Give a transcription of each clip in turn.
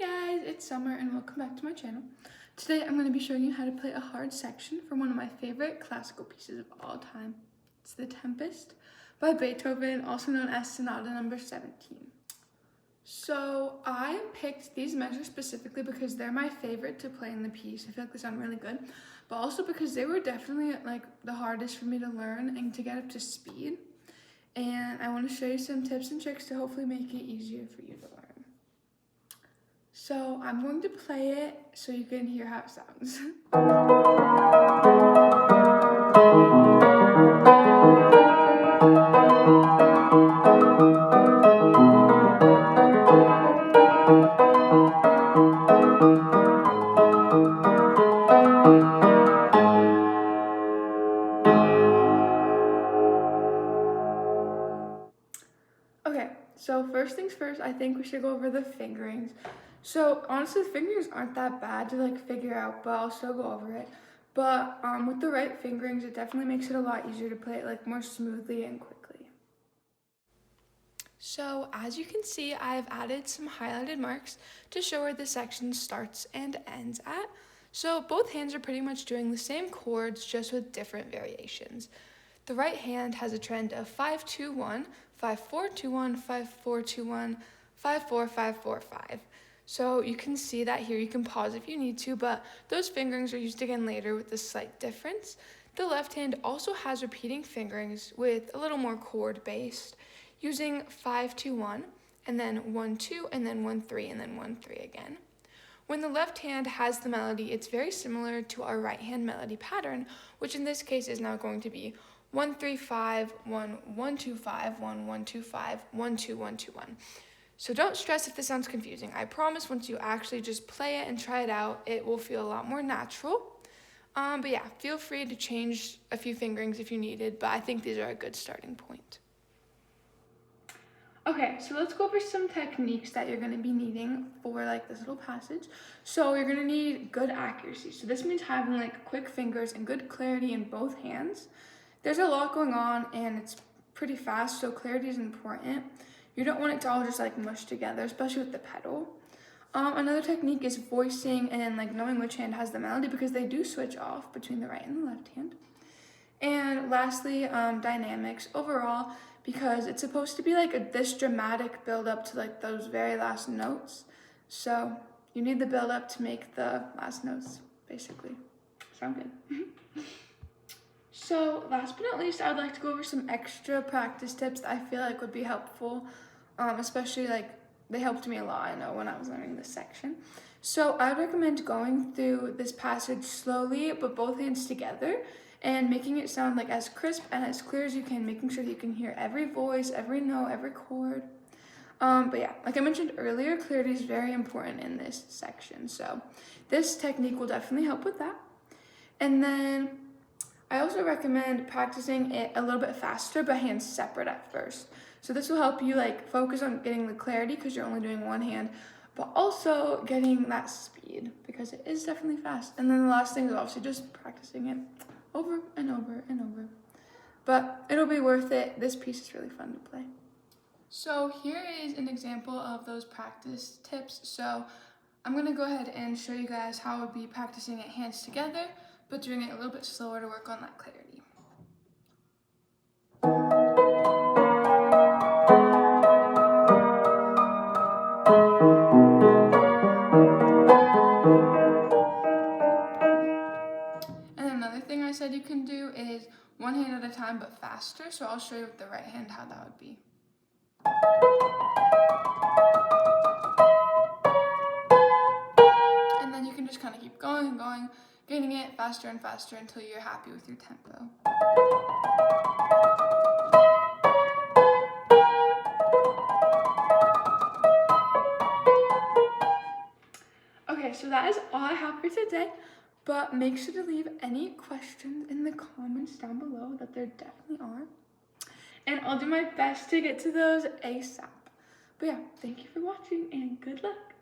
Guys, it's Summer and welcome back to my channel. Today I'm going to be showing you how to play a hard section from one of my favorite classical pieces of all time. It's the Tempest by Beethoven, also known as Sonata number 17. So I picked these measures specifically because they're my favorite to play in the piece. I feel like they sound really good, but also because they were definitely like the hardest for me to learn and to get up to speed. And I want to show you some tips and tricks to hopefully make it easier for you to learn. So I'm going to play it so you can hear how it sounds. Okay, so first things first, I think we should go over the fingerings. So honestly, the fingerings aren't that bad to like figure out, but I'll still go over it. But with the right fingerings, it definitely makes it a lot easier to play it like more smoothly and quickly. So as you can see, I've added some highlighted marks to show where the section starts and ends at. So both hands are pretty much doing the same chords, just with different variations. The right hand has a trend of 5-2-1, 5-4-2-1, 5-4-2-1, 5-4-5-4-5. So you can see that here. You can pause if you need to, but those fingerings are used again later with a slight difference. The left hand also has repeating fingerings with a little more chord-based, using 5-2-1, and then 1-2, and then 1-3, and then 1-3 again. When the left hand has the melody, it's very similar to our right hand melody pattern, which in this case is now going to be 1-3-5, 1-1-2-5, 1-1-2-5, 1-2-1-2-1. So don't stress if this sounds confusing. I promise once you actually just play it and try it out, it will feel a lot more natural. But yeah, feel free to change a few fingerings if you needed, but I think these are a good starting point. Okay, so let's go over some techniques that you're going to be needing for like this little passage. So you're going to need good accuracy. So this means having like quick fingers and good clarity in both hands. There's a lot going on and it's pretty fast, so clarity is important. You don't want it to all just like mush together, especially with the pedal. Another technique is voicing and like knowing which hand has the melody, because they do switch off between the right and the left hand. And lastly, dynamics overall, because it's supposed to be like this dramatic build up to like those very last notes. So you need the build up to make the last notes, basically. Sound good? So last but not least, I would like to go over some extra practice tips that I feel like would be helpful, especially like they helped me a lot, I know, when I was learning this section. So I would recommend going through this passage slowly, but both hands together, and making it sound like as crisp and as clear as you can, making sure you can hear every voice, every note, every chord. But yeah, like I mentioned earlier, clarity is very important in this section. So this technique will definitely help with that. And then I also recommend practicing it a little bit faster, but hands separate at first. So this will help you like focus on getting the clarity because you're only doing one hand, but also getting that speed because it is definitely fast. And then the last thing is obviously just practicing it over and over and over. But it'll be worth it. This piece is really fun to play. So here is an example of those practice tips. So I'm going to go ahead and show you guys how I would be practicing it hands together, but doing it a little bit slower to work on that clarity. And another thing I said you can do is one hand at a time but faster, so I'll show you with the right hand how that would be. And then you can just kind of keep going and going, getting it faster and faster until you're happy with your tempo. Okay, so that is all I have for today, but make sure to leave any questions in the comments down below, that there definitely are. And I'll do my best to get to those ASAP. But yeah, thank you for watching and good luck.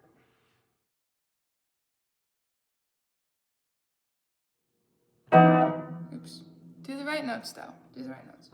Oops. Do the right notes though. Do the right notes.